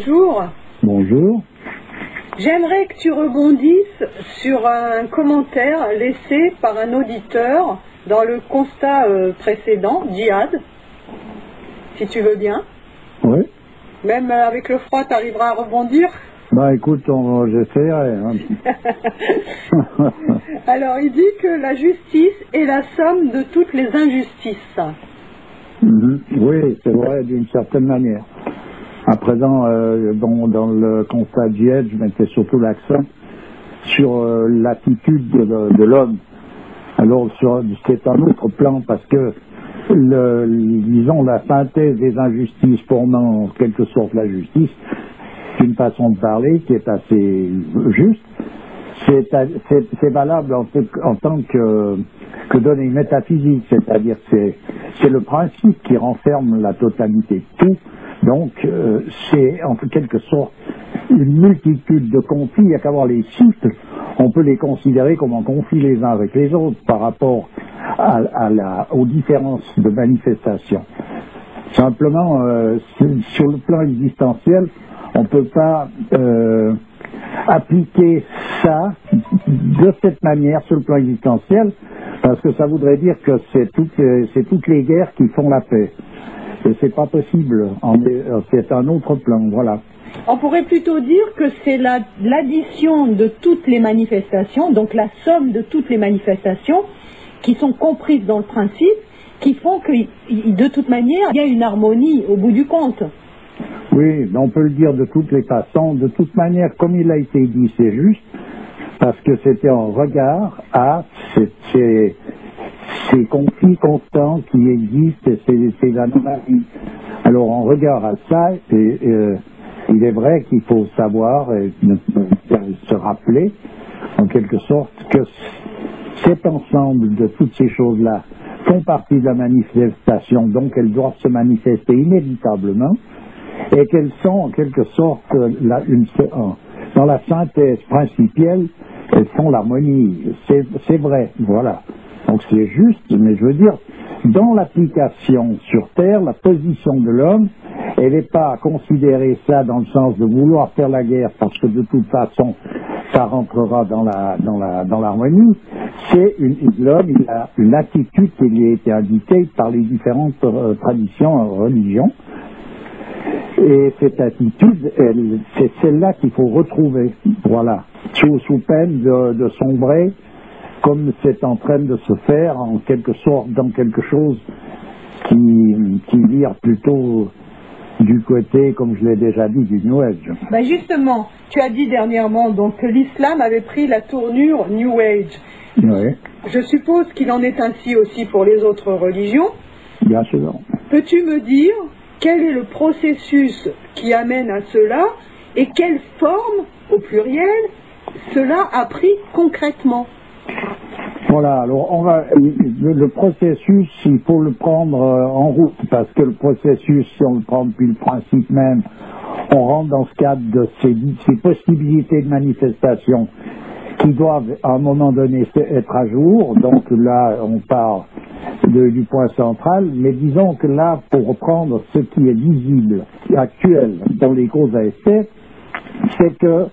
bonjour. Bonjour. J'aimerais que tu rebondisses sur un commentaire laissé par un auditeur dans le constat précédent, Djihad, si tu veux bien. Oui. Même avec le froid, tu arriveras à rebondir? Bah écoute, j'essaierai. Hein. Alors, il dit que la justice est la somme de toutes les injustices. Oui, c'est vrai, d'une certaine manière. À présent, dans le constat Djihad, je mettais surtout l'accent sur l'attitude de l'homme. Alors, c'est un autre plan parce que, disons, la synthèse des injustices formant en quelque sorte la justice, c'est une façon de parler qui est assez juste. C'est valable en tant que données métaphysiques, c'est-à-dire que c'est le principe qui renferme la totalité de tout. Donc, c'est en quelque sorte une multitude de conflits. Il n'y a qu'à voir les sites, on peut les considérer comme en conflit les uns avec les autres par rapport aux différences de manifestation. Simplement, sur le plan existentiel, on ne peut pas appliquer ça de cette manière sur le plan existentiel, parce que ça voudrait dire que c'est toutes les guerres qui font la paix. Et c'est pas possible, c'est un autre plan, voilà. On pourrait plutôt dire que c'est l'addition de toutes les manifestations, donc la somme de toutes les manifestations qui sont comprises dans le principe, qui font que, de toute manière, il y a une harmonie au bout du compte. Oui, on peut le dire de toutes les façons. De toute manière, comme il a été dit, c'est juste, parce que c'était en regard à ces conflits constants qui existent et ces anomalies. Alors, en regard à ça, il est vrai qu'il faut savoir et se rappeler, en quelque sorte, que cet ensemble de toutes ces choses-là font partie de la manifestation, donc elles doivent se manifester inévitablement, et qu'elles sont en quelque sorte dans la synthèse principielle, elles font l'harmonie. C'est vrai, voilà. Donc c'est juste, mais je veux dire, dans l'application sur Terre, la position de l'homme, elle n'est pas à considérer ça dans le sens de vouloir faire la guerre, parce que de toute façon, ça rentrera dans l'harmonie. C'est l'homme, il a une attitude qui lui a été indiquée par les différentes traditions, religions. Et cette attitude, c'est celle-là qu'il faut retrouver, voilà, sous peine de sombrer, comme c'est en train de se faire, en quelque sorte, dans quelque chose qui vire plutôt du côté, comme je l'ai déjà dit, du New Age. Ben justement, tu as dit dernièrement donc, que l'islam avait pris la tournure New Age. Oui. Je suppose qu'il en est ainsi aussi pour les autres religions. Bien sûr. Peux-tu me dire quel est le processus qui amène à cela et quelle forme, au pluriel, cela a pris concrètement? Voilà, alors le processus, il faut le prendre en route, parce que le processus, si on le prend depuis le principe même, on rentre dans ce cadre de ces possibilités de manifestation qui doivent à un moment donné être à jour. Donc là, on part du point central, mais disons que là, pour reprendre ce qui est visible, actuel dans les causes à effet, c'est que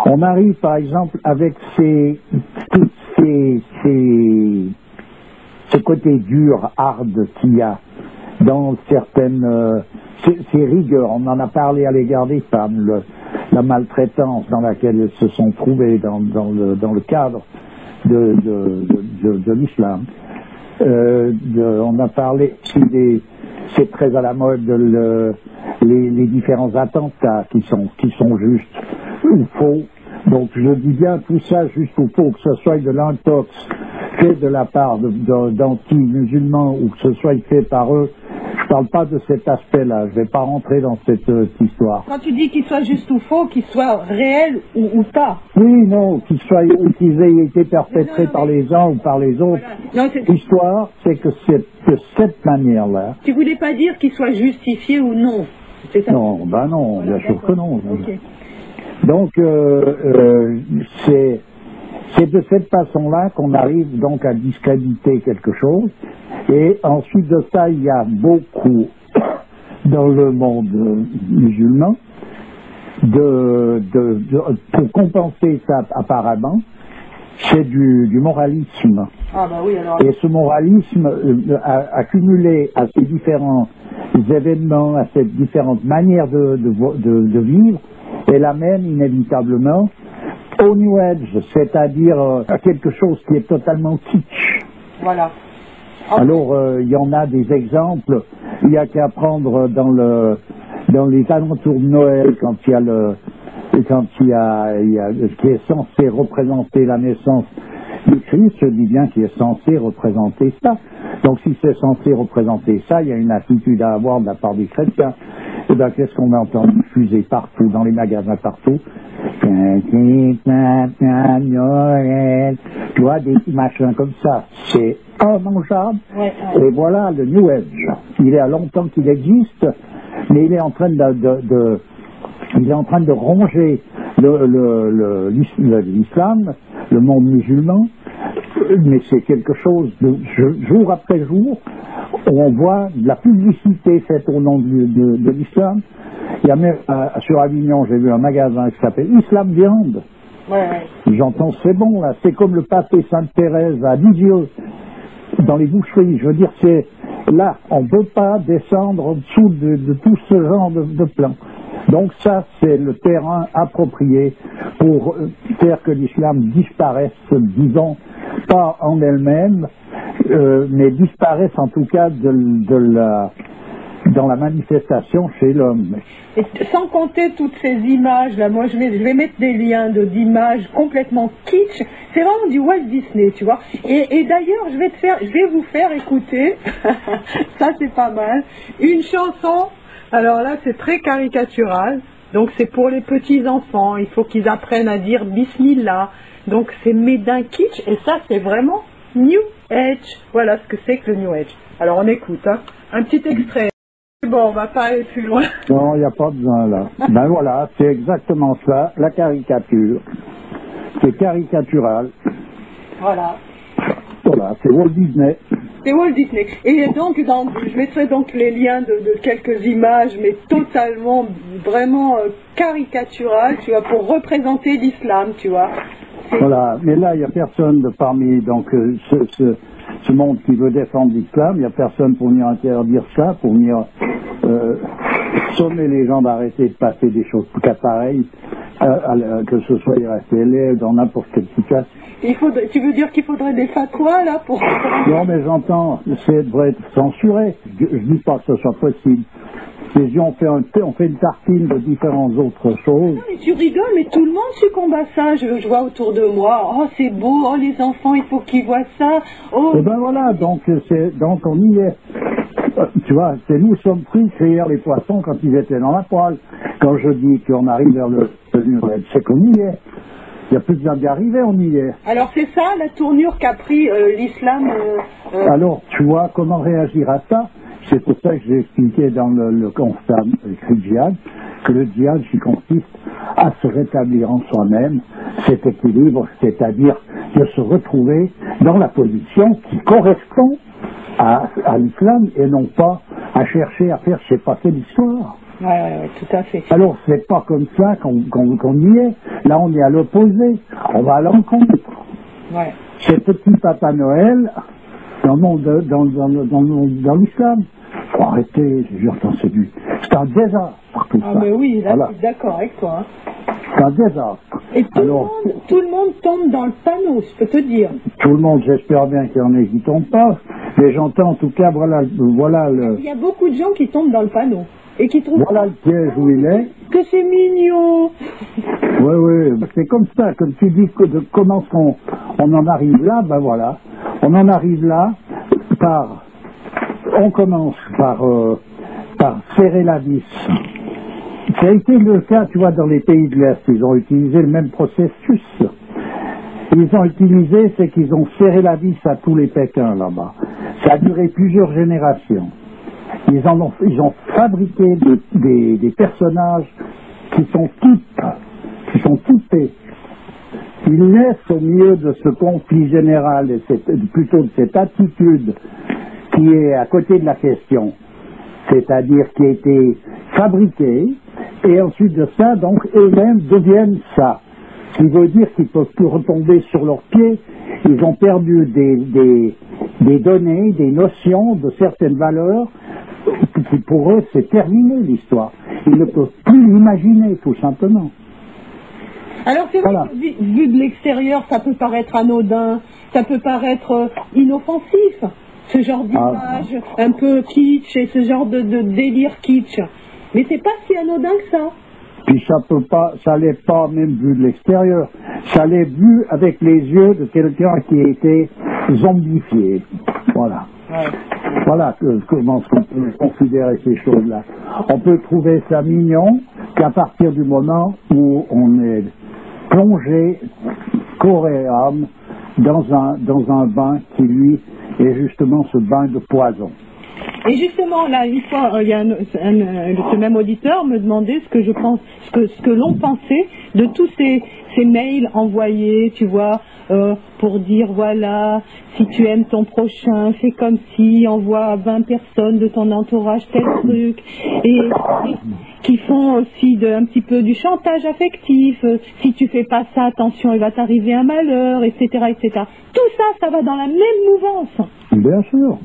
on arrive par exemple avec ce côté dur, hard qu'il y a dans certaines ces rigueurs. On en a parlé à l'égard des femmes, la maltraitance dans laquelle elles se sont trouvées dans le cadre de l'islam. On a parlé aussi c'est très à la mode les différents attentats qui sont justes ou faux. Donc je dis bien tout ça juste ou faux, que ce soit de l'intox fait de la part d'anti-musulmans ou que ce soit fait par eux. Je parle pas de cet aspect-là, je vais pas rentrer dans cette histoire. Quand tu dis qu'il soit juste ou faux, qu'il soit réel ou pas. Oui, non, qu'ils aient été perpétrés par les uns ou par les autres. Voilà. L'histoire, c'est que c'est de cette manière-là. Tu voulais pas dire qu'il soit justifié ou non, c'est ça? Non, ben non, voilà, bien sûr que non. Okay. Donc, c'est de cette façon-là qu'on arrive donc à discréditer quelque chose. Et ensuite de ça, il y a beaucoup dans le monde musulman pour compenser ça apparemment, c'est du moralisme. Ah bah oui, alors... Et ce moralisme accumulé à ces différents événements, à ces différentes manières de vivre, elle amène inévitablement au New Age, c'est-à-dire à quelque chose qui est totalement kitsch. Voilà. Alors, il y en a des exemples. Il n'y a qu'à prendre dans les alentours de Noël, quand il y a qui est censé représenter la naissance du Christ, je dis bien qu'il est censé représenter ça. Donc, si c'est censé représenter ça, il y a une attitude à avoir de la part des chrétiens. Et bien, qu'est-ce qu'on entend diffuser partout, dans les magasins partout? Tu vois, des petits machins comme ça. C'est immangeable. Ouais. Et voilà le New Age. Il y a longtemps qu'il existe, mais il est en train de ronger l'islam, le monde musulman, mais c'est quelque chose de jour après jour, on voit de la publicité faite au nom de l'islam. Il y a même sur Avignon, j'ai vu un magasin qui s'appelle Islam Viande. Ouais. J'entends, c'est bon là, c'est comme le pâté Sainte-Thérèse à Didier dans les boucheries. Je veux dire, c'est là, on ne peut pas descendre en dessous de tout ce genre de plan. Donc ça, c'est le terrain approprié pour faire que l'islam disparaisse, disons, pas en elle-même, mais disparaisse en tout cas dans la manifestation chez l'homme. Et sans compter toutes ces images, là, moi je vais mettre des liens d'images complètement kitsch, c'est vraiment du Walt Disney, tu vois. Et d'ailleurs, je vais vous faire écouter, ça c'est pas mal, une chanson. Alors là, c'est très caricatural, donc c'est pour les petits-enfants, il faut qu'ils apprennent à dire Bismillah, donc c'est médin kitsch, et ça c'est vraiment New Age, voilà ce que c'est que le New Age. Alors on écoute, hein. Un petit extrait. Bon, on va pas aller plus loin. Non, il n'y a pas besoin là. Ben voilà, c'est exactement ça, la caricature. C'est caricatural. Voilà. Voilà, c'est Walt Disney. C'est Walt Disney. Et donc, je mettrai donc les liens de quelques images, mais totalement, vraiment caricaturales, tu vois, pour représenter l'islam, tu vois. Voilà, mais là, il n'y a personne de parmi donc ce monde qui veut défendre l'islam, il n'y a personne pour venir interdire ça, pour venir sommer les gens d'arrêter de passer des choses pareilles, que ce soit RFL, dans n'importe quelle situation. Tu veux dire qu'il faudrait des fatwas, là, pour... Non, mais j'entends, c'est devrait être censuré. Je dis pas que ce soit possible. Si on fait une tartine de différentes autres choses. Non, mais tu rigoles, mais tout le monde succombe à ça. Je vois autour de moi. Oh, c'est beau. Oh, les enfants, il faut qu'ils voient ça. Oh. Et ben voilà, donc on y est. Tu vois, nous sommes pris de cueillir les poissons quand ils étaient dans la poêle. Quand je dis qu'on arrive vers le Nurel, c'est qu'on y est. Il n'y a plus besoin d'y arriver, on y est. Alors c'est ça la tournure qu'a pris l'islam Alors, tu vois, comment réagir à ça? C'est pour ça que j'ai expliqué dans le constat écrit djihad, que le djihad qui consiste à se rétablir en soi-même cet équilibre, c'est-à-dire de se retrouver dans la position qui correspond à l'islam et non pas à chercher à faire s'effacer l'histoire. Ouais, tout à fait. Alors, c'est pas comme ça qu'on y est. Là, on est à l'opposé. On va à l'encontre. Ouais. C'est petit Papa Noël dans l'islam. Faut arrêter, je jure, c'est un désastre, tout ça. Ah, mais oui, là, voilà. Je suis d'accord avec toi. Hein. C'est un désastre. Et tout le monde tombe dans le panneau, je peux te dire. Tout le monde, j'espère bien qu'il y en ait qui ne tombent pas. Mais j'entends, en tout cas, voilà le... Il y a beaucoup de gens qui tombent dans le panneau. Et qui trouvent voilà le piège où il est. Que c'est mignon. Oui, c'est comme ça, comme tu dis, comment on en arrive là, ben voilà. On en arrive là on commence par serrer la vis. Ça a été le cas, tu vois, dans les pays de l'Est, ils ont utilisé le même processus. Ils ont utilisé, c'est qu'ils ont serré la vis à tous les Pékins là-bas. Ça a duré plusieurs générations. Ils ont fabriqué des personnages qui sont typés. Ils naissent au milieu de ce conflit général et plutôt de cette attitude qui est à côté de la question. c'est-à-dire qui a été fabriqué, et ensuite de ça, donc, eux-mêmes deviennent ça. Ce qui veut dire qu'ils ne peuvent plus retomber sur leurs pieds, ils ont perdu des données, des notions de certaines valeurs, qui pour eux, c'est terminé l'histoire. Ils ne peuvent plus l'imaginer, tout simplement. Alors c'est vrai que vu de l'extérieur, ça peut paraître anodin, ça peut paraître inoffensif, ce genre d'image un peu kitsch et ce genre de délire kitsch. Mais c'est pas si anodin que ça. Puis ça l'est pas même vu de l'extérieur, ça l'est vu avec les yeux de quelqu'un qui a été zombifié. Voilà. Ouais. Voilà comment on peut considérer ces choses-là. On peut trouver ça mignon qu'à partir du moment où on est plongé corps et âme dans un bain qui, lui, est justement ce bain de poison. Et justement, là, une fois, il y a ce même auditeur me demandait ce que je pense, ce que l'on pensait de tous ces mails envoyés, tu vois, pour dire, voilà, si tu aimes ton prochain, fais comme si, envoie à 20 personnes de ton entourage tel truc, et qui font aussi un petit peu du chantage affectif, si tu fais pas ça, attention, il va t'arriver un malheur, etc., etc. Tout ça, ça va dans la même mouvance. Bien sûr.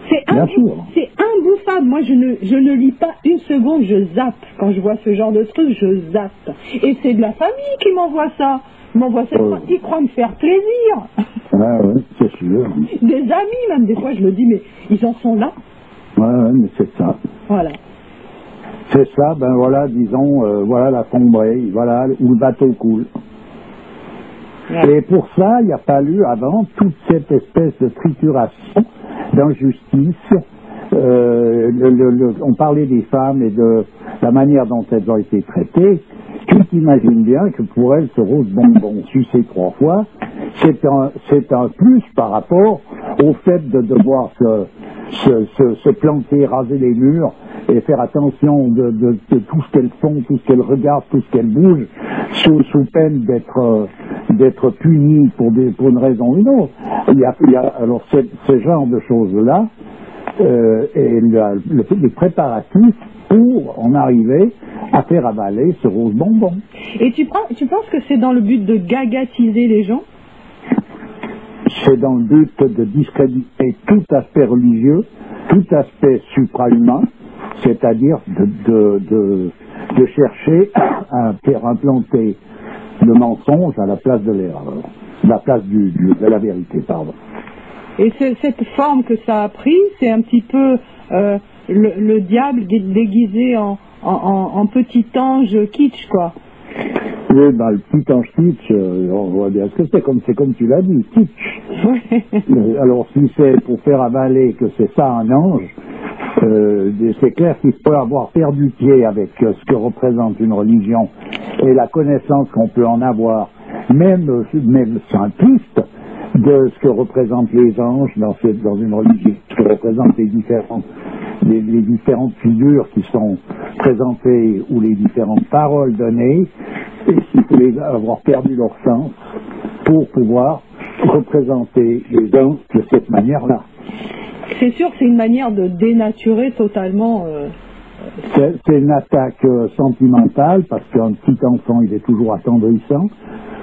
C'est imbouffable. Moi, je ne lis pas une seconde, je zappe. Quand je vois ce genre de truc, je zappe. Et c'est de la famille qui m'envoie ça. Ils croient me faire plaisir. Ouais, c'est sûr. Des amis, même, des fois, je me dis, mais ils en sont là. Ouais, mais c'est ça. Voilà. C'est ça, ben voilà, disons, voilà la sombrée, voilà où le bateau coule. Ouais. Et pour ça, il a fallu avant toute cette espèce de trituration, d'injustice. On parlait des femmes et de la manière dont elles ont été traitées. Tu t'imagines bien que pour elles, ce rose bonbon sucé 3 fois, c'est un plus par rapport au fait de devoir se planter, raser les murs et faire attention de tout ce qu'elles font, tout ce qu'elles regardent, tout ce qu'elles bougent, sous peine d'être punies pour une raison ou une autre. Il y a alors ce genre de choses-là et les préparatifs pour en arriver à faire avaler ce rose bonbon. Et tu penses que c'est dans le but de gagatiser les gens? C'est dans le but de discréditer tout aspect religieux, tout aspect suprahumain, c'est-à-dire de chercher à faire implanter le mensonge à la place de l'erreur, à la place de la vérité, pardon. Et cette forme que ça a pris, c'est un petit peu le diable déguisé en petit ange kitsch, quoi. Oui, ben, le petit ange kitsch, on voit bien ce que c'est comme tu l'as dit, kitsch. Alors, si c'est pour faire avaler que c'est ça un ange, c'est clair qu'il faut avoir perdu pied avec ce que représente une religion et la connaissance qu'on peut en avoir, même simpliste, de ce que représentent les anges dans une religion, ce que représentent les différentes figures qui sont présentées ou les différentes paroles données, et s'il faut avoir perdu leur sens pour pouvoir représenter les anges de cette manière-là. C'est sûr que c'est une manière de dénaturer totalement... C'est une attaque sentimentale, parce qu'un petit enfant, il est toujours attendrissant,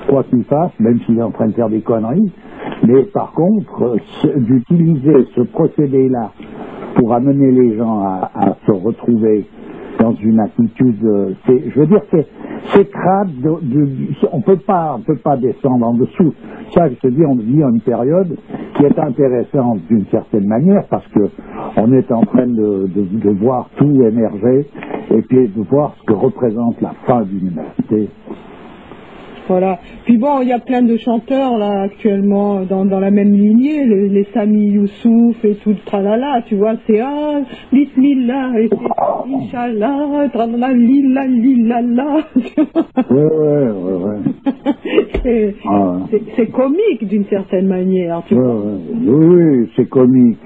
quoi qu'il fasse, même s'il est en train de faire des conneries. Mais par contre, d'utiliser ce procédé-là pour amener les gens à se retrouver dans une attitude, je veux dire, c'est crade, on peut pas descendre en dessous. Ça, je te dis, on vit une période qui est intéressante d'une certaine manière, parce que on est en train de voir tout émerger, et puis de voir ce que représente la fin de l'humanité. Voilà. Puis bon, il y a plein de chanteurs là actuellement dans la même lignée, les Sami Youssouf et tout le tralala, tu vois, c'est Bismillah et c'est Inch'Allah, tralala, lila, lila, la. Ouais. C'est comique d'une certaine manière, tu vois. Oui, c'est comique.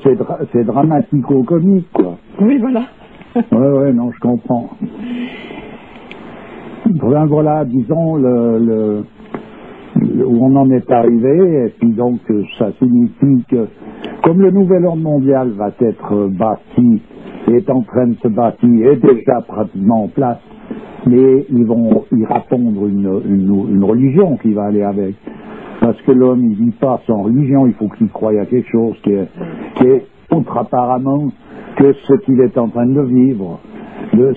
C'est dramatico-comique, quoi. Oui, voilà. Ouais, non, je comprends. où on en est arrivé, et puis donc ça signifie que, comme le nouvel ordre mondial va être bâti, est en train de se bâtir, est déjà pratiquement en place, mais ils vont y répondre une religion qui va aller avec. Parce que l'homme, il vit pas sans religion, il faut qu'il croie à quelque chose qui est autre apparemment que ce qu'il est en train de vivre.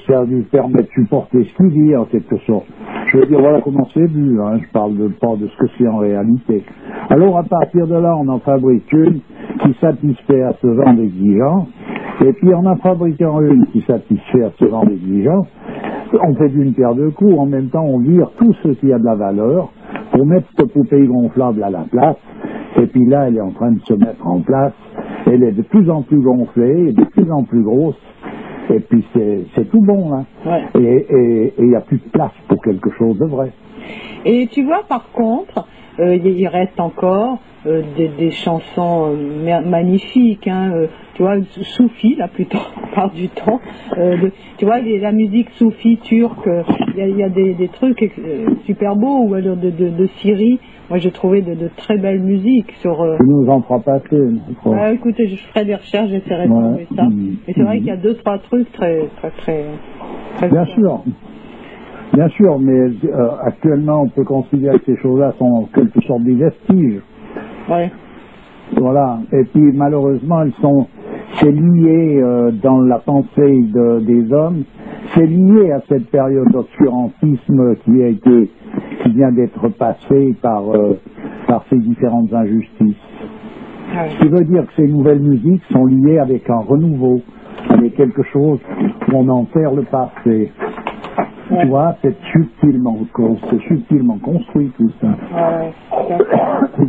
Ça lui permet de supporter ce qu'il vit en quelque sorte. Je veux dire, voilà comment c'est vu, hein. Je parle pas de ce que c'est en réalité. Alors à partir de là, on en fabrique une qui satisfait à ce genre d'exigence, et puis en fabriquant une qui satisfait à ce genre d'exigence, on fait d'une pierre deux coups, en même temps on vire tout ce qui a de la valeur pour mettre cette poupée gonflable à la place, et puis là elle est en train de se mettre en place, elle est de plus en plus gonflée, et de plus en plus grosse, et puis c'est tout bon, hein. Ouais. Et il n'y a plus de place pour quelque chose de vrai. Et tu vois, par contre, il reste encore des chansons magnifiques, hein, tu vois, soufis, la plupart du temps. Tu vois, la musique soufie turque, il y a des trucs super beaux, ou alors de Syrie. Moi, j'ai trouvé de très belles musiques sur... Tu nous en feras passer, je crois. Ah, écoutez, je ferai des recherches, j'essaierai de trouver ça. Mais c'est vrai qu'il y a 2-3 trucs très Bien sûr. Bien sûr, mais actuellement, on peut considérer que ces choses-là sont en quelque sorte des vestiges. Ouais. Voilà. Et puis, malheureusement, c'est lié dans la pensée des hommes, c'est lié à cette période d'obscurantisme qui vient d'être passée par ces différentes injustices. Ouais. Ce qui veut dire que ces nouvelles musiques sont liées avec un renouveau, avec quelque chose qu'on enterre le passé. Ouais. Tu vois, c'est subtilement construit tout ça. Ouais.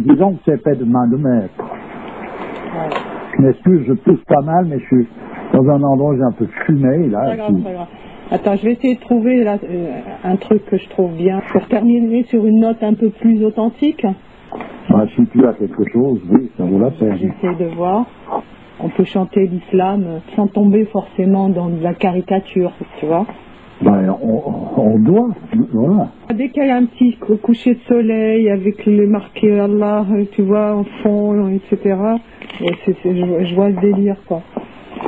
Disons que c'est fait de main de maître. Ouais. Je m'excuse, je tousse pas mal, mais je suis dans un endroit où j'ai un peu fumé. Là, très grave. Attends, je vais essayer de trouver là, un truc que je trouve bien. Pour terminer sur une note un peu plus authentique. Bah, si tu as quelque chose, oui, ça vaut la peine. J'essaie de voir. On peut chanter l'islam sans tomber forcément dans de la caricature, tu vois. Ben, on doit, voilà. Dès qu'il y a un petit coucher de soleil avec les marqués Allah, tu vois, en fond, etc., je vois le délire, quoi.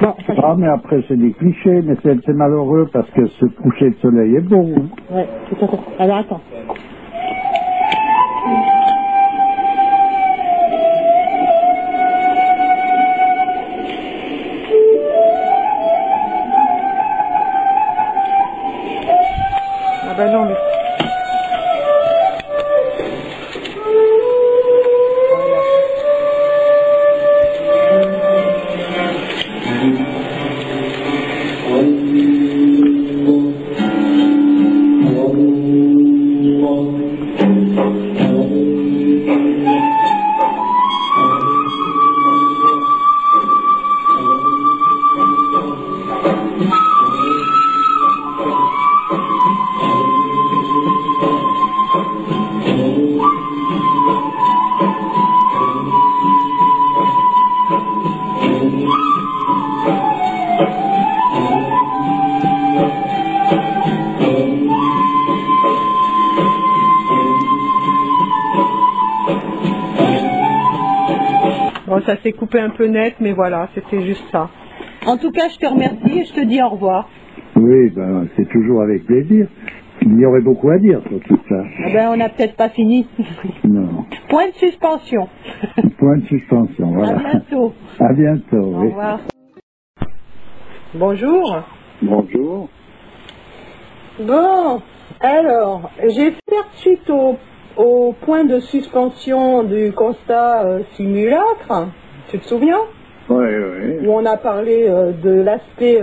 Bon, mais après, c'est des clichés, mais c'est malheureux parce que ce coucher de soleil est beau. Ouais, tout à fait. Alors, attends. Ben non, mais... Bon, ça s'est coupé un peu net, mais voilà, c'était juste ça. En tout cas, je te remercie et je te dis au revoir. Oui, ben, c'est toujours avec plaisir. Il y aurait beaucoup à dire sur tout ça. Eh ben, on n'a peut-être pas fini. Non. Point de suspension. Point de suspension, voilà. À bientôt. À bientôt, Au oui. revoir. Bonjour. Bonjour. Bon, alors, j'ai fait suite au point de suspension du constat simulacre, tu te souviens? Oui, oui. Où on a parlé de l'aspect,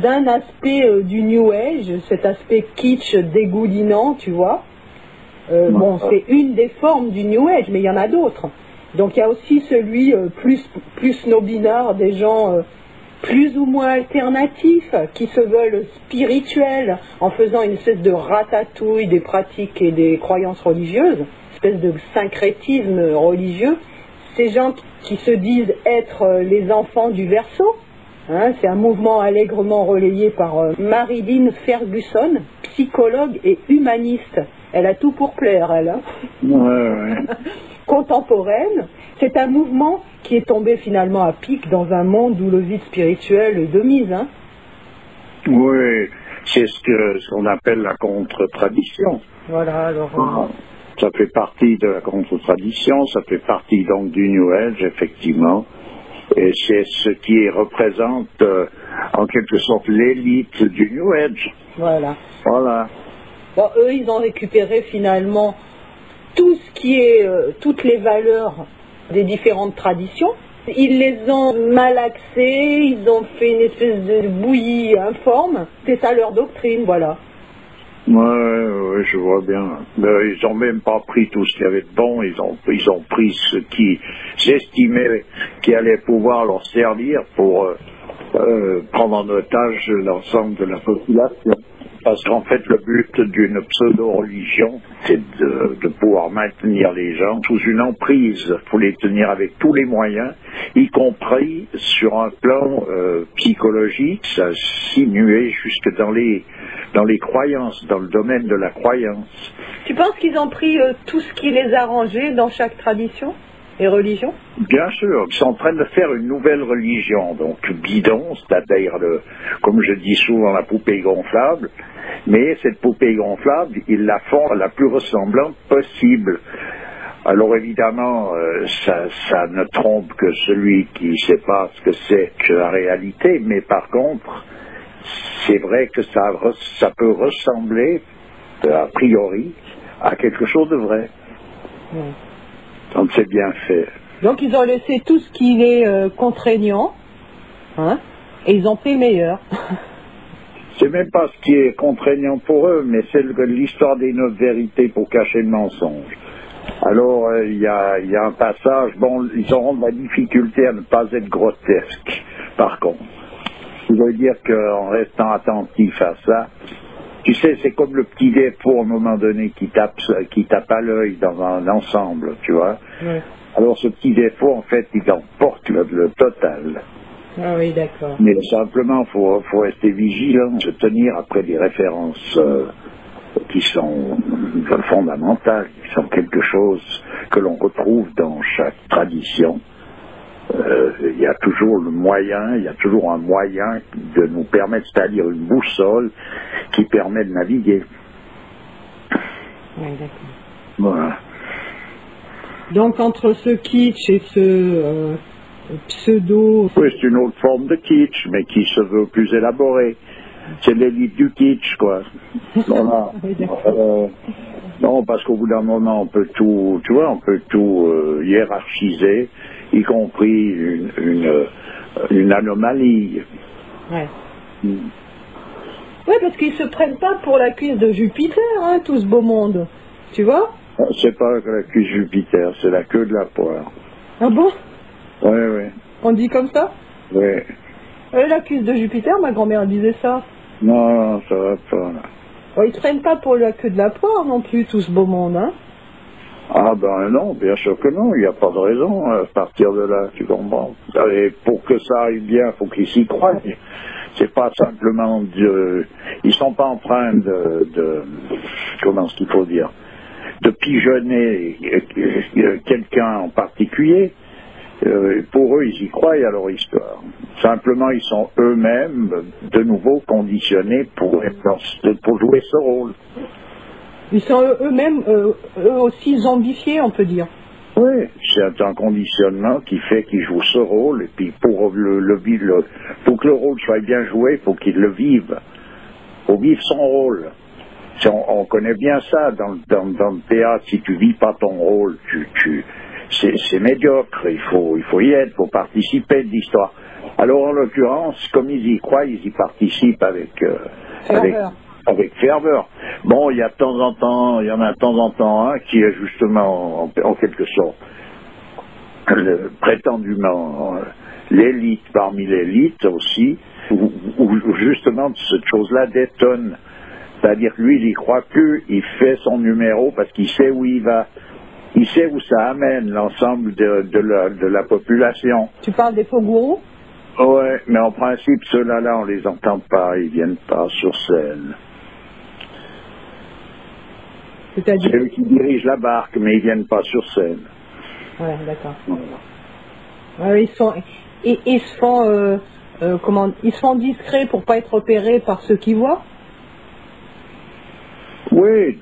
d'un aspect du New Age, cet aspect kitsch dégoulinant, tu vois. Bon, c'est une des formes du New Age, mais il y en a d'autres. Donc il y a aussi celui plus nobinard, des gens plus ou moins alternatifs, qui se veulent spirituels, en faisant une espèce de ratatouille des pratiques et des croyances religieuses, une espèce de syncrétisme religieux. Ces gens qui se disent être les enfants du Verseau, hein, c'est un mouvement allègrement relayé par Marilyn Ferguson, psychologue et humaniste, Elle a tout pour plaire, elle. Hein. Ouais. Contemporaine, c'est un mouvement qui est tombé finalement à pic dans un monde où le vide spirituel est de mise. Hein. Oui, c'est ce qu'on appelle la contre-tradition. Voilà, alors... Ça fait partie de la contre-tradition, ça fait partie donc du New Age, effectivement. Et c'est ce qui représente en quelque sorte l'élite du New Age. Voilà. Voilà. Bon, eux, ils ont récupéré finalement tout ce qui est, toutes les valeurs des différentes traditions. Ils les ont malaxées, ils ont fait une espèce de bouillie informe. C'est ça leur doctrine, voilà. Ouais, je vois bien. Ils n'ont même pas pris tout ce qu'il y avait de bon, ils ont pris ce qui s'estimait qui allait pouvoir leur servir pour prendre en otage l'ensemble de la population. Parce qu'en fait, le but d'une pseudo-religion, c'est de pouvoir maintenir les gens sous une emprise. Il faut les tenir avec tous les moyens, y compris sur un plan psychologique, ça sinuait jusque dans les croyances, dans le domaine de la croyance. Tu penses qu'ils ont pris tout ce qui les arrangeait dans chaque tradition et religion? Bien sûr, ils sont en train de faire une nouvelle religion, donc bidon, c'est-à-dire, comme je dis souvent, la poupée gonflable, mais cette poupée gonflable, ils la font la plus ressemblante possible. Alors évidemment, ça ne trompe que celui qui ne sait pas ce que c'est que la réalité, mais par contre, c'est vrai que ça peut ressembler, a priori, à quelque chose de vrai. Donc c'est bien fait. Donc ils ont laissé tout ce qui est contraignant, hein, et ils ont pris le meilleur. C'est même pas ce qui est contraignant pour eux, mais c'est l'histoire des 9 vérités pour cacher le mensonge. Alors il y a un passage, bon, ils auront de la difficulté à ne pas être grotesques, par contre. Je veux dire qu'en restant attentif à ça, tu sais, c'est comme le petit défaut à un moment donné qui tape à l'œil dans un ensemble, tu vois. Oui. Alors ce petit défaut, en fait, il emporte le total. Ah oui, d'accord. Mais simplement, faut rester vigilant, se tenir après des références qui sont fondamentales, qui sont quelque chose que l'on retrouve dans chaque tradition. Il y a toujours un moyen de nous permettre, c'est-à-dire une boussole qui permet de naviguer. Oui, d'accord. Voilà. Donc entre ce kitsch et ce pseudo... Oui, c'est une autre forme de kitsch, mais qui se veut plus élaborée. C'est l'élite du kitsch, quoi. Voilà. Oui, d'accord. Non, parce qu'au bout d'un moment, on peut tout, tu vois, on peut tout hiérarchiser, y compris une anomalie. Ouais. Oui, parce qu'ils se prennent pas pour la cuisse de Jupiter, hein, tout ce beau monde. Tu vois? C'est pas la cuisse Jupiter, c'est la queue de la poire. Ah bon? Oui. On dit comme ça? Oui. La cuisse de Jupiter, ma grand-mère disait ça. Non, ça va pas, là. Oh, ils ne prennent pas pour la queue de la poire non plus, tout ce beau monde, hein? Ah ben non, bien sûr que non, il n'y a pas de raison à partir de là, tu comprends. Et pour que ça aille bien, il faut qu'ils s'y croient. C'est pas simplement ils sont pas en train de comment ce qu'il faut dire, de pigeonner quelqu'un en particulier. Pour eux, ils y croient à leur histoire. Simplement, ils sont eux-mêmes de nouveau conditionnés pour jouer ce rôle. Ils sont eux-mêmes, eux aussi zombifiés, on peut dire. Oui, c'est un conditionnement qui fait qu'ils jouent ce rôle, et puis pour que le rôle soit bien joué, il faut qu'ils le vivent. Il faut vivre son rôle. On connaît bien ça dans le théâtre. Si tu vis pas ton rôle, c'est médiocre. Il faut y être, il faut participer de l'histoire. Alors en l'occurrence, comme ils y croient, ils y participent avec ferveur. Bon, il y en a de temps en temps un qui est justement en quelque sorte prétendument l'élite parmi l'élite aussi, où justement cette chose-là détonne. C'est-à-dire que lui, il y croit plus, il fait son numéro parce qu'il sait où il va. Il sait où ça amène l'ensemble de la population. Tu parles des faux gourous? Ouais, mais en principe, ceux-là, on les entend pas, ils viennent pas sur scène. C'est-à-dire... C'est eux qui dirigent la barque, mais ils viennent pas sur scène. Ouais, d'accord. Voilà. Ouais, ils se font, ils se font discrets pour pas être repérés par ceux qui voient. Oui,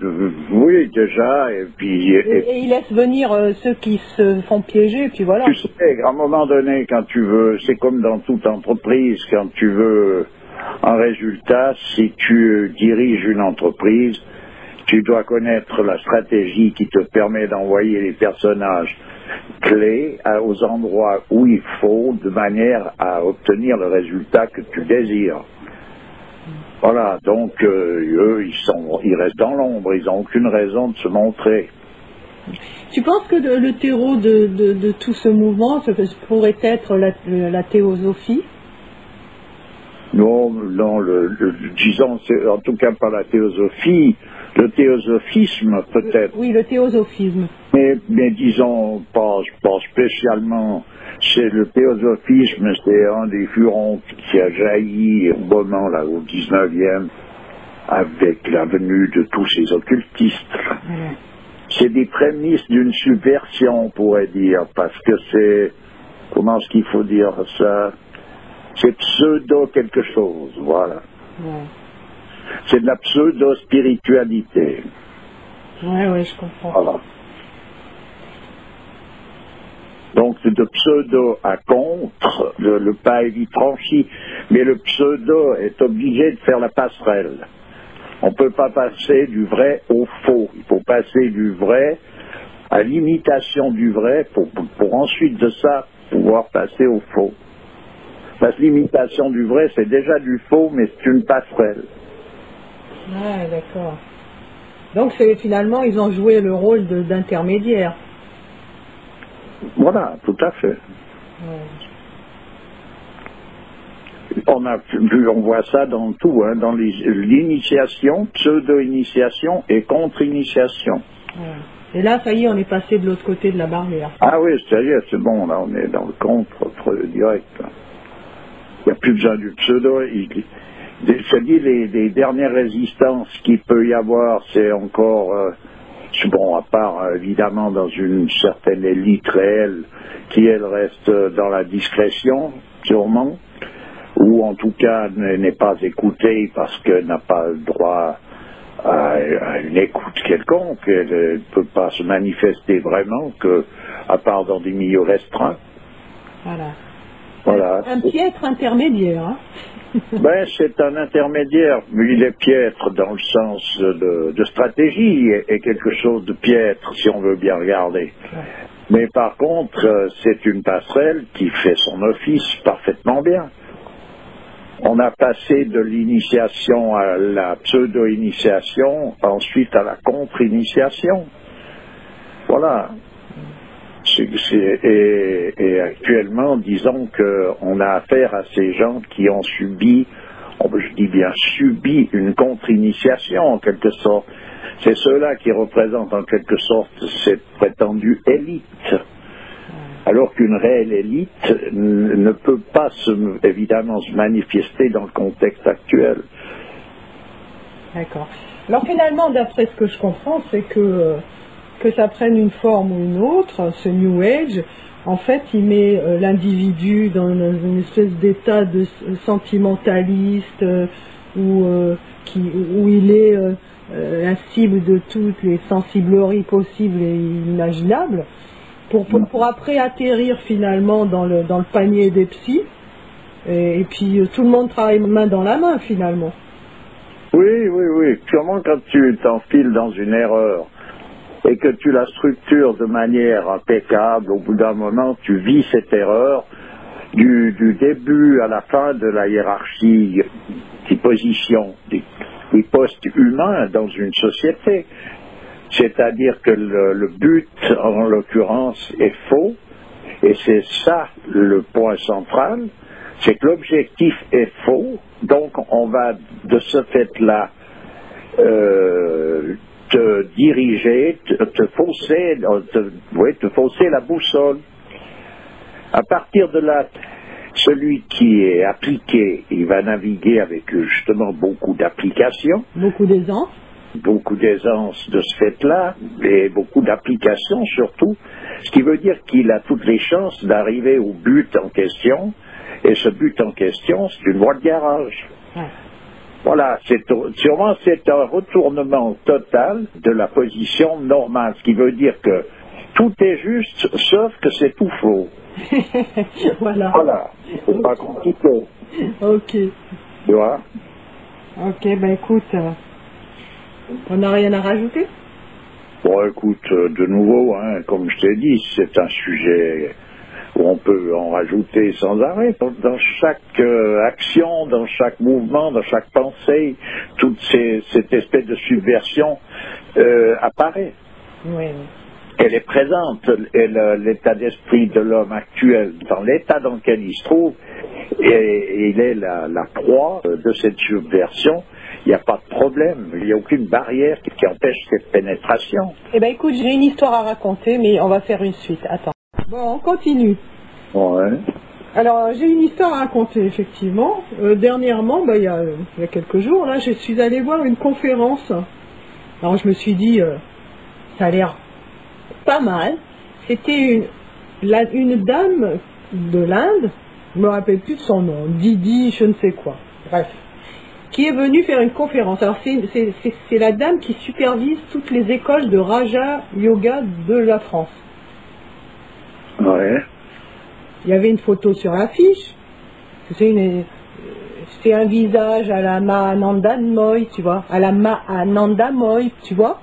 oui, déjà, et puis... Et ils laissent venir ceux qui se font piéger, puis voilà. Tu sais, à un moment donné, quand tu veux, c'est comme dans toute entreprise, quand tu veux un résultat, si tu diriges une entreprise, tu dois connaître la stratégie qui te permet d'envoyer les personnages clés aux endroits où il faut, de manière à obtenir le résultat que tu désires. Voilà, donc eux, ils restent dans l'ombre, ils n'ont aucune raison de se montrer. Tu penses que le terreau de tout ce mouvement pourrait être la théosophie? Non, non, disons, c'est en tout cas pas la théosophie, le théosophisme peut-être. Oui, le théosophisme. Mais disons, pas spécialement. C'est le théosophisme, c'est un des furons qui a jailli au moment, là, au 19e, avec la venue de tous ces occultistes. Voilà. C'est des prémices d'une subversion, on pourrait dire, parce que c'est, comment est-ce qu'il faut dire ça? C'est pseudo quelque chose, voilà. Ouais. C'est de la pseudo-spiritualité. Ouais, je comprends. Voilà. Donc de pseudo à contre, le pas est vite franchi, mais le pseudo est obligé de faire la passerelle. On ne peut pas passer du vrai au faux. Il faut passer du vrai à l'imitation du vrai pour ensuite de ça pouvoir passer au faux. Parce que l'imitation du vrai, c'est déjà du faux, mais c'est une passerelle. Ouais, d'accord. Donc finalement, ils ont joué le rôle d'intermédiaire. Voilà, tout à fait. Ouais. On voit ça dans tout, hein, dans l'initiation, pseudo-initiation et contre-initiation. Ouais. Et là, ça y est, on est passé de l'autre côté de la barrière. Ah oui, ça y est, c'est bon, là, on est dans le contre direct. Il n'y a plus besoin du pseudo. C'est-à-dire les dernières résistances qu'il peut y avoir, c'est encore... bon, à part évidemment dans une certaine élite réelle qui, elle, reste dans la discrétion, sûrement, ou en tout cas n'est pas écoutée parce qu'elle n'a pas le droit à une écoute quelconque, elle ne peut pas se manifester vraiment que, à part dans des milieux restreints. Voilà. Un piètre intermédiaire, hein. Ben, c'est un intermédiaire, mais il est piètre dans le sens de stratégie, et quelque chose de piètre, si on veut bien regarder. Ouais. Mais par contre, c'est une passerelle qui fait son office parfaitement bien. On a passé de l'initiation à la pseudo-initiation, ensuite à la contre-initiation. Voilà. Et actuellement, disons qu'on a affaire à ces gens qui ont subi, je dis bien subi, une contre-initiation en quelque sorte. C'est ceux-là qui représentent en quelque sorte cette prétendue élite. Alors qu'une réelle élite ne peut pas évidemment se manifester dans le contexte actuel. D'accord. Alors finalement, d'après ce que je comprends, c'est que ça prenne une forme ou une autre, ce New Age, en fait, il met l'individu dans une espèce d'état de sentimentaliste où il est la cible de toutes les sensibleries possibles et imaginables, pour après atterrir finalement dans le panier des psys, et puis tout le monde travaille main dans la main finalement. Oui. Sûrement quand tu t'enfiles dans une erreur, et que tu la structures de manière impeccable, au bout d'un moment, tu vis cette erreur du début à la fin de la hiérarchie des positions, des postes humains dans une société. C'est-à-dire que le but, en l'occurrence, est faux, et c'est ça le point central, c'est que l'objectif est faux, donc on va de ce fait-là te diriger, te fausser la boussole. À partir de là, celui qui est appliqué, il va naviguer avec justement beaucoup d'applications. Beaucoup d'aisance. beaucoup d'aisance de ce fait-là, et beaucoup d'applications surtout, ce qui veut dire qu'il a toutes les chances d'arriver au but en question, et ce but en question, c'est une voie de garage. Ouais. Voilà, sûrement c'est un retournement total de la position normale, ce qui veut dire que tout est juste, sauf que c'est tout faux. Voilà. Voilà, c'est pas compliqué. Ok. Tu vois? Ok, ben écoute, on n'a rien à rajouter? Bon, écoute, de nouveau, hein, comme je t'ai dit, c'est un sujet où on peut en rajouter sans arrêt. Dans chaque action, dans chaque mouvement, dans chaque pensée, toute cette espèce de subversion apparaît. Oui. Elle est présente, et l'état d'esprit de l'homme actuel, dans l'état dans lequel il se trouve, et il est la proie de cette subversion. Il n'y a pas de problème, il n'y a aucune barrière qui empêche cette pénétration. Eh ben écoute, j'ai une histoire à raconter, mais on va faire une suite. Attends. Bon, on continue. Ouais. Alors, j'ai une histoire à raconter, effectivement. Dernièrement, il y a quelques jours, là, je suis allée voir une conférence. Alors, je me suis dit, ça a l'air pas mal. C'était une dame de l'Inde, je me rappelle plus de son nom, Didi, je ne sais quoi. Bref. Qui est venue faire une conférence. Alors, c'est la dame qui supervise toutes les écoles de Raja Yoga de la France. Ouais. Il y avait une photo sur l'affiche. C'est un visage à la Mahananda Moy, tu vois. À la Mahananda Moy, tu vois.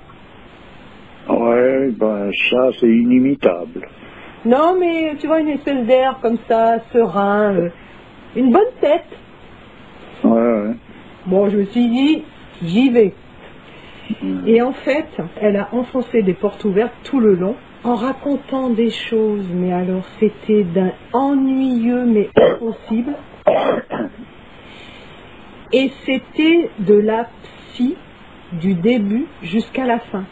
Ouais, ben ça c'est inimitable. Non, mais tu vois, une espèce d'air comme ça, serein, une bonne tête. Ouais. Bon, je me suis dit, j'y vais. Et en fait, elle a enfoncé des portes ouvertes tout le long, en racontant des choses, mais alors c'était d'un ennuyeux, mais impossible. Et c'était de la psy du début jusqu'à la fin.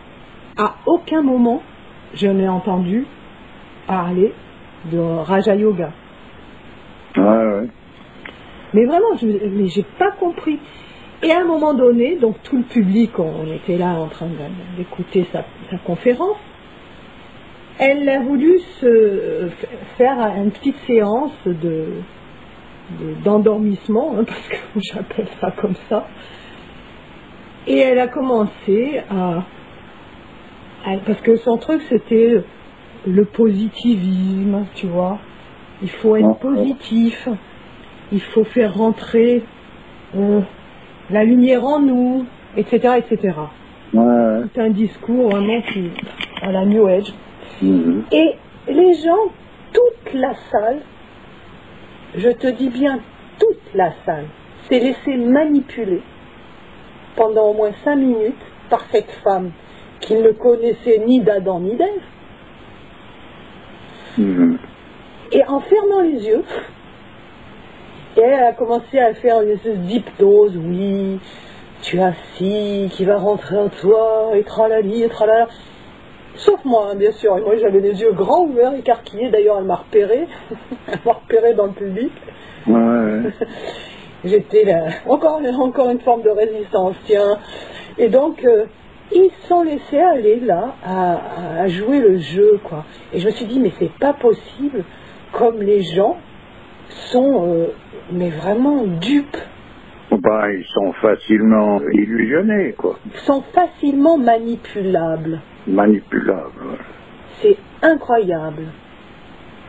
À aucun moment, je n'ai entendu parler de Raja Yoga. Ouais. Mais vraiment, mais j'ai pas compris. Et à un moment donné, donc tout le public, on était là en train d'écouter sa conférence, elle a voulu faire une petite séance d'endormissement, hein, parce que j'appelle ça comme ça. Et elle a commencé parce que son truc c'était le positivisme, tu vois. Il faut être positif, il faut faire rentrer la lumière en nous, etc., etc. Ouais. C'est un discours vraiment à la New Age. Mhm. Et les gens, toute la salle, je te dis bien toute la salle, s'est laissée manipuler pendant au moins 5 minutes par cette femme qui ne connaissait ni d'Adam ni d'Ève. Mhm. Et en fermant les yeux, et elle a commencé à faire une espèce d'hypnose, oui, tu as ci qui va rentrer en toi, et tralali, et tralala. Sauf moi, hein, bien sûr. Et moi, j'avais les yeux grands ouverts, écarquillés. D'ailleurs, elle m'a repéré. Elle m'a repéré dans le public. Ouais. J'étais là. Encore une forme de résistance, tiens. Et donc, ils se sont laissés aller là, à jouer le jeu, quoi. Et je me suis dit, mais c'est pas possible, comme les gens sont, mais vraiment dupes. Ben, ils sont facilement illusionnés, quoi. Ils sont facilement manipulables. Manipulables, ouais. C'est incroyable.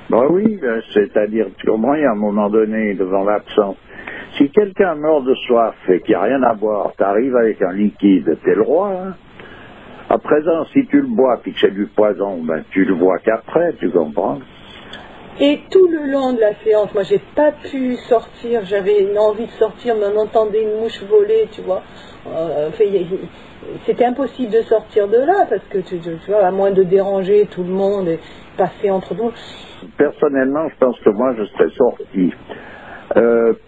Ben oui, c'est-à-dire, tu comprends, il y a un moment donné, devant l'absence, si quelqu'un meurt de soif et qu'il n'y a rien à boire, t'arrives avec un liquide, t'es le roi, hein. À présent, si tu le bois puis que c'est du poison, ben tu le bois qu'après, tu comprends. Et tout le long de la séance, moi j'ai pas pu sortir, j'avais une envie de sortir, mais on entendait une mouche voler, tu vois. C'était impossible de sortir de là, parce que tu vois, à moins de déranger tout le monde et passer entre nous. Personnellement, je pense que moi je serais sorti.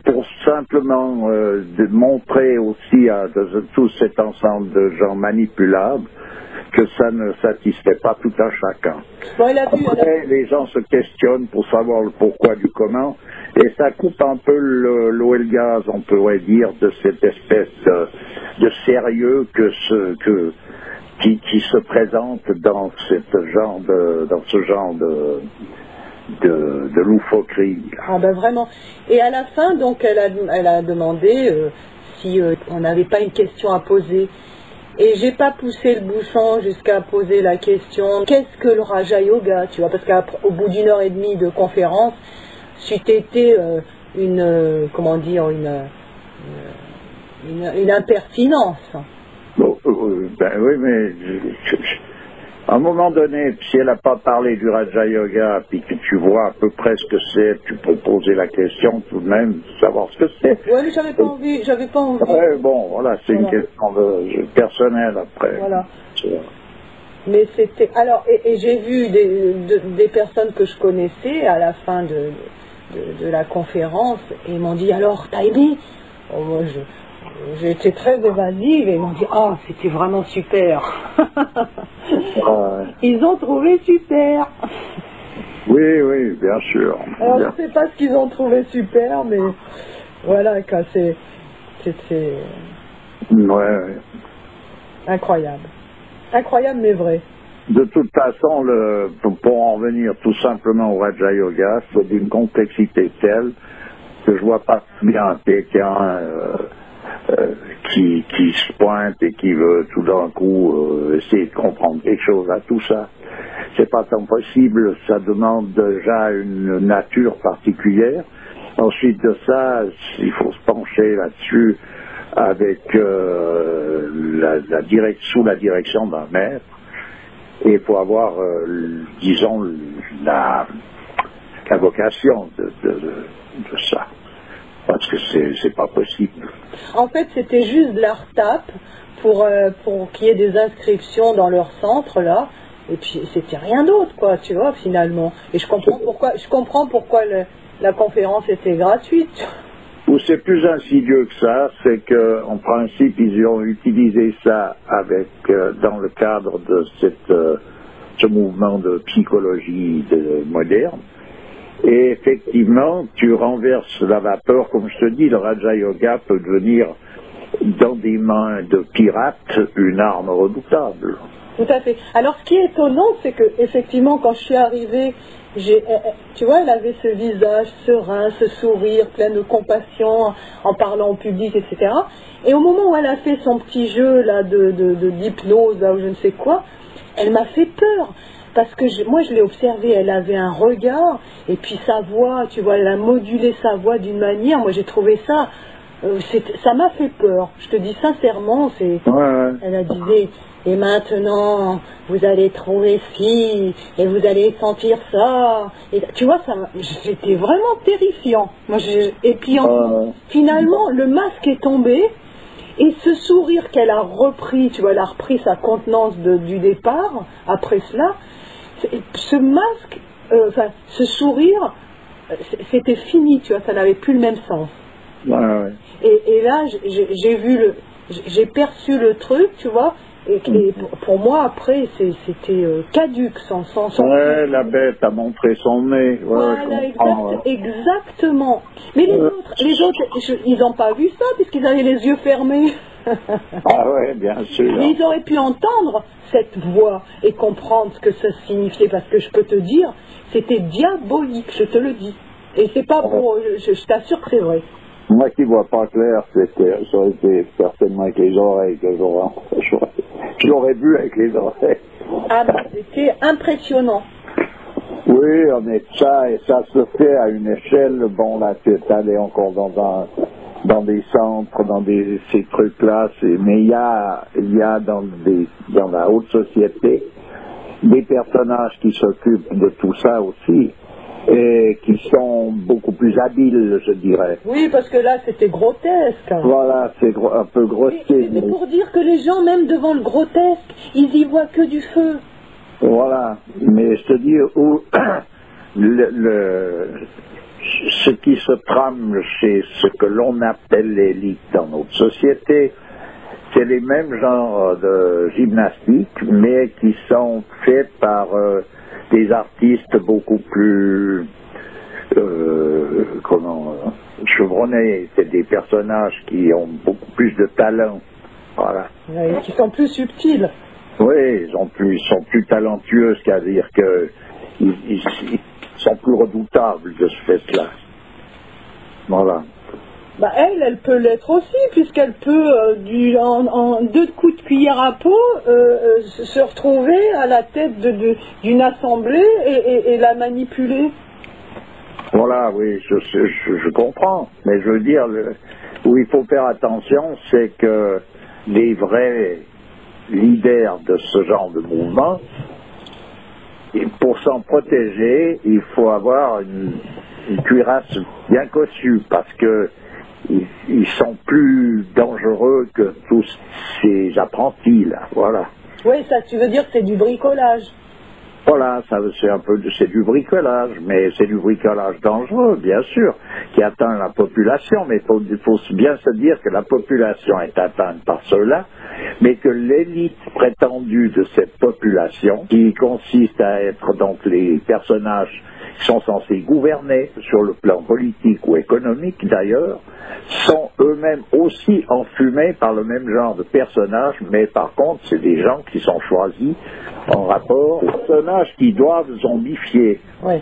Pour simplement de montrer aussi à tout cet ensemble de gens manipulables que ça ne satisfait pas tout un chacun. Bon, Après, les gens se questionnent pour savoir le pourquoi du comment, et ça coupe un peu l'eau et le gaz, on pourrait dire, de cette espèce de sérieux qui se présente dans ce genre de loufoquerie. Ah ben vraiment. Et à la fin, donc, elle a demandé si on n'avait pas une question à poser. Et j'ai pas poussé le bouchon jusqu'à poser la question qu'est-ce que le Raja Yoga, tu vois, parce qu'au bout d'1 heure et demie de conférence, c'eût été une impertinence. Bon, ben oui, mais à un moment donné, si elle n'a pas parlé du Raja Yoga, puis que tu vois à peu près ce que c'est, tu peux poser la question tout de même, savoir ce que c'est. Oui, mais j'avais pas envie. Ouais, bon, voilà, c'est une question personnelle après. Voilà. Mais c'était... Alors, et j'ai vu des personnes que je connaissais à la fin de la conférence, et ils m'ont dit, alors, t'as aimé? Moi, j'ai été très évasive, et ils m'ont dit, ah, c'était vraiment super. Ils ont trouvé super. Oui, bien sûr. Alors, je ne sais pas ce qu'ils ont trouvé super, mais voilà, c'était incroyable. Incroyable, mais vrai. De toute façon, pour en revenir tout simplement au Raja Yoga, c'est d'une complexité telle que je vois pas bien quelqu'un qui se pointe et qui veut tout d'un coup essayer de comprendre quelque chose à tout ça. C'est pas tant possible, ça demande déjà une nature particulière. Ensuite de ça, il faut se pencher là-dessus avec sous la direction d'un maître, et il faut avoir, disons, la vocation de ça. Parce que c'est pas possible. En fait, c'était juste de la retape pour qu'il y ait des inscriptions dans leur centre, là. Et puis, c'était rien d'autre, quoi, tu vois, finalement. Et je comprends pourquoi la conférence était gratuite. Ou c'est plus insidieux que ça, c'est qu'en principe, ils ont utilisé ça dans le cadre de ce mouvement de psychologie moderne. Et effectivement, tu renverses la vapeur, comme je te dis, le Raja Yoga peut devenir, dans des mains de pirates, une arme redoutable. Tout à fait. Alors, ce qui est étonnant, c'est que, effectivement, quand je suis arrivée, tu vois, elle avait ce visage serein, ce sourire plein de compassion, en parlant au public, etc. Et au moment où elle a fait son petit jeu, là, d'hypnose, là, ou je ne sais quoi, elle m'a fait peur. Parce que moi, je l'ai observée, elle avait un regard, et puis sa voix, tu vois, elle a modulé sa voix d'une manière, moi j'ai trouvé ça, ça m'a fait peur. Je te dis sincèrement, elle a dit, et maintenant, vous allez trouver ci, et vous allez sentir ça. Et, tu vois, j'étais vraiment terrifiant. Et puis, finalement, le masque est tombé, et ce sourire qu'elle a repris, tu vois, elle a repris sa contenance du départ, après cela, ce masque, ce sourire, c'était fini, tu vois, ça n'avait plus le même sens. Et là, j'ai perçu le truc, tu vois, et pour moi, après, c'était caduque, sans sens. Ouais, la bête a montré son nez. Voilà, exactement. Mais les autres, ils n'ont pas vu ça, puisqu'ils avaient les yeux fermés. Ah ouais, bien sûr. Mais ils auraient pu entendre cette voix et comprendre ce que ça signifiait, parce que je peux te dire, c'était diabolique, je te le dis. Et c'est pas pour... Je t'assure que c'est vrai. Moi qui vois pas clair, ça aurait été certainement avec les oreilles que j'aurais vu avec les oreilles. Ah ben, c'était impressionnant. Oui, mais ça se fait à une échelle. Bon, là, tu es allé encore dans des centres, ces trucs-là, mais il y a dans la haute société des personnages qui s'occupent de tout ça aussi, et qui sont beaucoup plus habiles, je dirais. Oui, parce que là, c'était grotesque. Voilà, c'est un peu grossier. Mais pour dire que les gens, même devant le grotesque, ils y voient que du feu. Voilà, mais je te dis, ce qui se trame chez ce que l'on appelle l'élite dans notre société, c'est les mêmes genres de gymnastique, mais qui sont faits par des artistes beaucoup plus chevronnés. C'est des personnages qui ont beaucoup plus de talent Voilà. Et qui sont plus subtils. Oui, ils sont plus talentueux, c'est-à-dire qu'ils sont plus redoutables de ce fait-là. Voilà. Bah elle peut l'être aussi, puisqu'elle peut, en 2 coups de cuillère à peau, se retrouver à la tête d'une assemblée et la manipuler. Voilà, oui, je comprends. Mais je veux dire, où il faut faire attention, c'est que les vrais leaders de ce genre de mouvement, et pour s'en protéger, il faut avoir une cuirasse bien cossue, parce que ils sont plus dangereux que tous ces apprentis là, voilà. Oui, ça, tu veux dire que c'est du bricolage. Voilà, c'est du bricolage, mais c'est du bricolage dangereux, bien sûr, qui atteint la population, mais il faut bien se dire que la population est atteinte par cela, mais que l'élite prétendue de cette population, qui consiste à être donc les personnages qui sont censés gouverner sur le plan politique ou économique d'ailleurs, sont eux-mêmes aussi enfumés par le même genre de personnages, mais par contre c'est des gens qui sont choisis en rapport aux personnages qui doivent zombifier. Oui.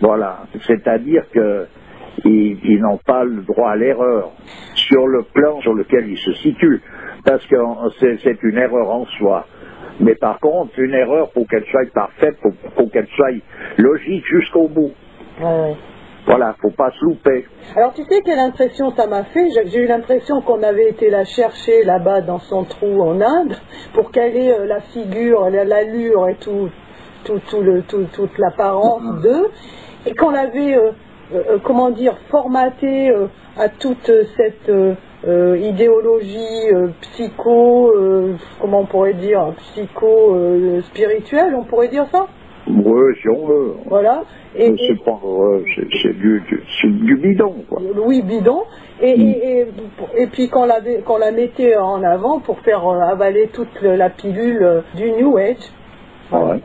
Voilà, c'est-à-dire qu'ils n'ont pas le droit à l'erreur sur le plan sur lequel ils se situent, parce que c'est une erreur en soi. Mais par contre, une erreur, pour qu'elle soit parfaite, pour qu'elle soit logique jusqu'au bout. Oui. Voilà, faut pas se louper. Alors tu sais quelle impression ça m'a fait? J'ai eu l'impression qu'on avait été la chercher là-bas dans son trou en Inde pour qu'elle ait la figure, l'allure et toute l'apparence d'eux, et qu'on l'avait, formaté à toute cette idéologie comment on pourrait dire, spirituelle, on pourrait dire ça? Oui, si on veut. Voilà. C'est du bidon, quoi. Oui, bidon. Et puis qu'on la mettait en avant pour faire avaler toute la pilule du New Age. Voilà. Ouais.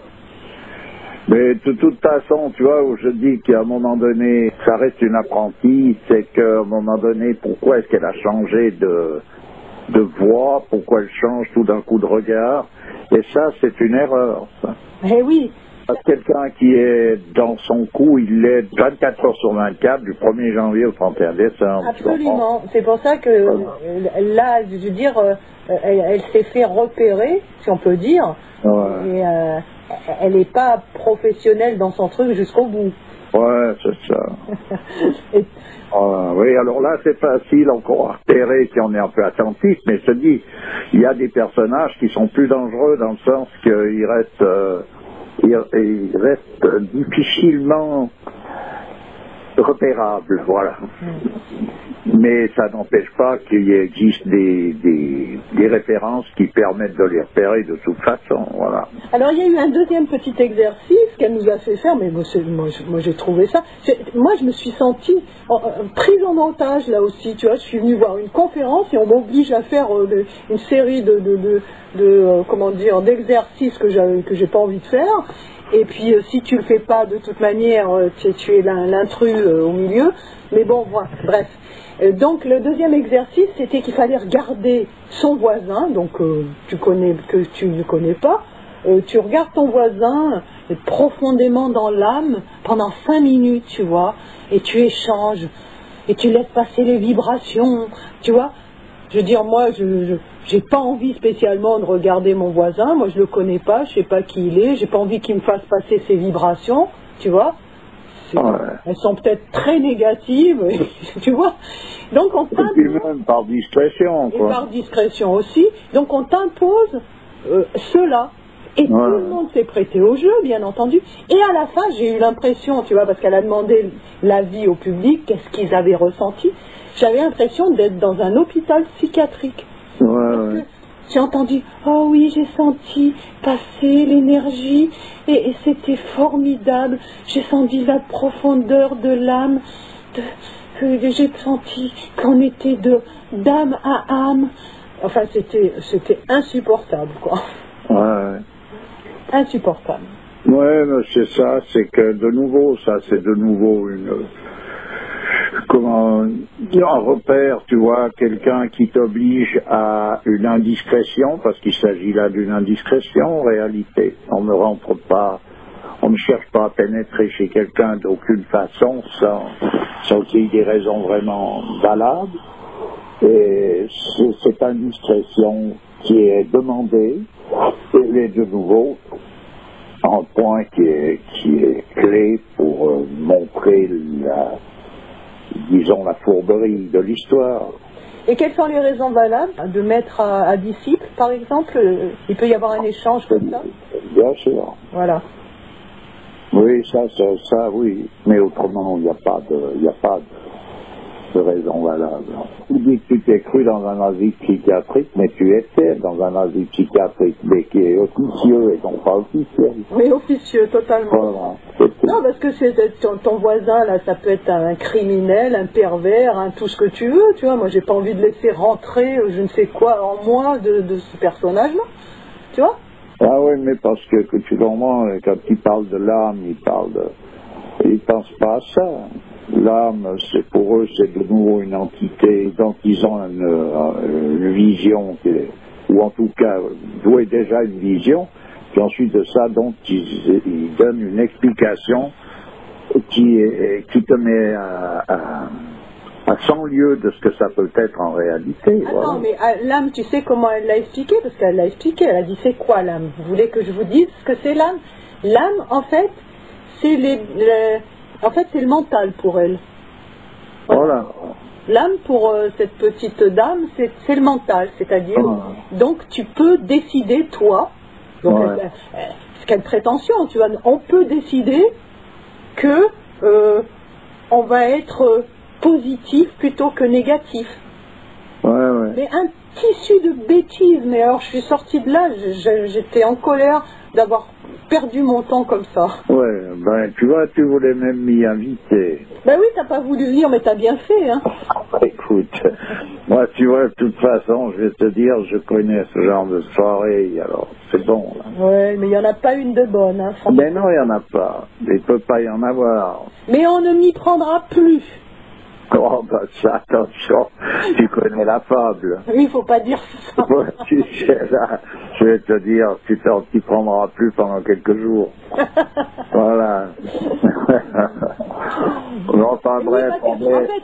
Mais de toute façon, tu vois, où je dis qu'à un moment donné, ça reste une apprentie, c'est qu'à un moment donné, pourquoi est-ce qu'elle a changé de voix, pourquoi elle change tout d'un coup de regard, et ça, c'est une erreur, ça. Eh oui. Parce que quelqu'un qui est dans son coup, il l'est 24 heures sur 24, du 1er janvier au 31 décembre. Absolument. C'est pour ça que là, je veux dire, elle s'est fait repérer, si on peut dire, ouais. Et elle n'est pas professionnelle dans son truc jusqu'au bout. Ouais, c'est ça. Oui, alors là, c'est facile encore à repérer si on est un peu attentif, mais je te dis, il y a des personnages qui sont plus dangereux dans le sens qu'ils restent... il reste difficilement repérable, voilà. Mais ça n'empêche pas qu'il existe des références qui permettent de les repérer de toute façon, voilà. Alors il y a eu un deuxième petit exercice qu'elle nous a fait faire, mais moi j'ai trouvé ça. Moi je me suis sentie prise en otage là aussi, tu vois. Je suis venue voir une conférence et on m'oblige à faire une série d'exercices que j'ai pas envie de faire. Et puis si tu le fais pas de toute manière, tu es l'intrus au milieu. Mais bon, voilà, bref. Donc le deuxième exercice, c'était qu'il fallait regarder son voisin, donc que tu ne connais pas. Tu regardes ton voisin profondément dans l'âme pendant 5 minutes, tu vois, et tu échanges, et tu laisses passer les vibrations, tu vois. Je veux dire, moi, j'ai pas envie spécialement de regarder mon voisin, moi je le connais pas, je sais pas qui il est, j'ai pas envie qu'il me fasse passer ses vibrations, tu vois. Elles sont peut-être très négatives, tu vois. Donc on t'impose. Et puis même par discrétion, quoi. Et par discrétion aussi. Donc on t'impose cela. Et tout le monde s'est prêté au jeu, bien entendu. Et à la fin, j'ai eu l'impression, tu vois, parce qu'elle a demandé l'avis au public, qu'est-ce qu'ils avaient ressenti. J'avais l'impression d'être dans un hôpital psychiatrique. Ouais. J'ai entendu, oh oui, j'ai senti passer l'énergie et c'était formidable. J'ai senti la profondeur de l'âme, j'ai senti qu'on était d'âme à âme. Enfin, c'était insupportable, quoi. Ouais. Insupportable. Ouais, mais c'est ça, c'est que de nouveau, ça, c'est de nouveau comment, un repère, tu vois, quelqu'un qui t'oblige à une indiscrétion, parce qu'il s'agit là d'une indiscrétion en réalité. On ne rentre pas, on ne cherche pas à pénétrer chez quelqu'un d'aucune façon sans qu'il y ait des raisons vraiment valables. Et c'est cette indiscrétion qui est demandée, et de nouveau, un point qui est clé pour montrer disons, la fourberie de l'histoire. Et quelles sont les raisons valables de mettre à disciple, par exemple? Il peut y avoir un échange comme ça? Bien sûr. Voilà. Oui, ça, oui. Mais autrement, il n'y a pas de raison valable. Tu dis que tu t'es cru dans un asile psychiatrique, mais tu étais dans un asile psychiatrique, mais qui est officieux et non pas officiel. Oui, officieux, totalement. Voilà. Non, parce que c'est ton voisin, là, ça peut être un criminel, un pervers, tout ce que tu veux, tu vois. Moi, j'ai pas envie de laisser rentrer je ne sais quoi en moi de ce personnage-là, tu vois. Ah oui, mais parce que culturellement, quand il parle de l'âme, il pense pas à ça. L'âme, c'est pour eux, c'est de nouveau une entité dont ils ont une vision, ou en tout cas, doué déjà une vision, puis ensuite de ça, donc, ils donnent une explication qui te met à 100 lieues de ce que ça peut être en réalité. Attends, voilà. mais l'âme, tu sais comment elle l'a expliqué? Parce qu'elle l'a expliqué, elle a dit c'est quoi l'âme? Vous voulez que je vous dise ce que c'est l'âme? L'âme, en fait, c'est c'est le mental pour elle. Voilà. L'âme pour cette petite dame, c'est le mental, c'est-à-dire, donc tu peux décider toi, donc quelle prétention, tu vois, on peut décider que on va être positif plutôt que négatif. Ouais. Mais un tissu de bêtises, mais alors je suis sortie de là, j'étais en colère d'avoir perdu mon temps comme ça. Ouais, ben tu vois, tu voulais même m'y inviter. Ben oui, t'as pas voulu venir, mais t'as bien fait, hein. Écoute, moi tu vois, de toute façon, je vais te dire, je connais ce genre de soirée, alors c'est bon. Là. Ouais, mais il y en a pas une de bonne, hein. Mais non, il n'y en a pas. Il ne peut pas y en avoir. Mais on ne m'y prendra plus. Oh, bah ça, attention, tu connais la fable. Oui, il faut pas dire ça. Ouais, tu sais, là, je vais te dire, tu t'y prendras plus pendant quelques jours. Voilà. Enfin bref,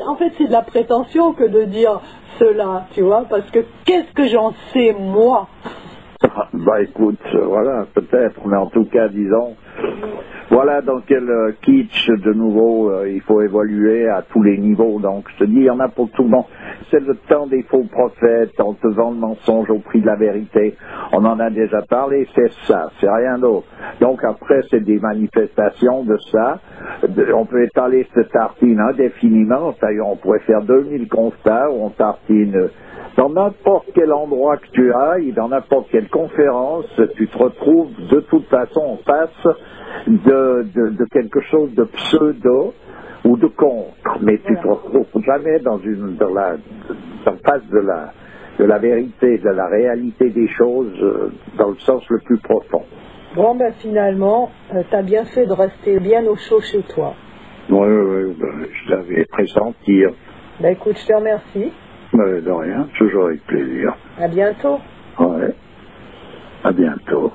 en fait, c'est de la prétention que de dire cela, tu vois, parce que qu'est-ce que j'en sais, moi? Bah écoute, voilà, peut-être, mais en tout cas, disons, voilà dans quel kitsch, de nouveau, il faut évoluer à tous les niveaux. Donc, je te dis, il y en a pour tout le monde. C'est le temps des faux prophètes, on te vend le mensonge au prix de la vérité. On en a déjà parlé, c'est ça, c'est rien d'autre. Donc après, c'est des manifestations de ça. On peut étaler cette tartine indéfiniment, c'est-à-dire on pourrait faire 2000 constats où on tartine dans n'importe quel endroit que tu ailles, dans n'importe quelle conférence, tu te retrouves de toute façon en face de quelque chose de pseudo ou de contre, mais tu te retrouves jamais en face de la vérité, de la réalité des choses, dans le sens le plus profond. Bon, ben finalement, t'as bien fait de rester bien au chaud chez toi. Oui, je l'avais pressenti. Ben écoute, je te remercie. De rien, toujours avec plaisir. À bientôt. Ouais, à bientôt.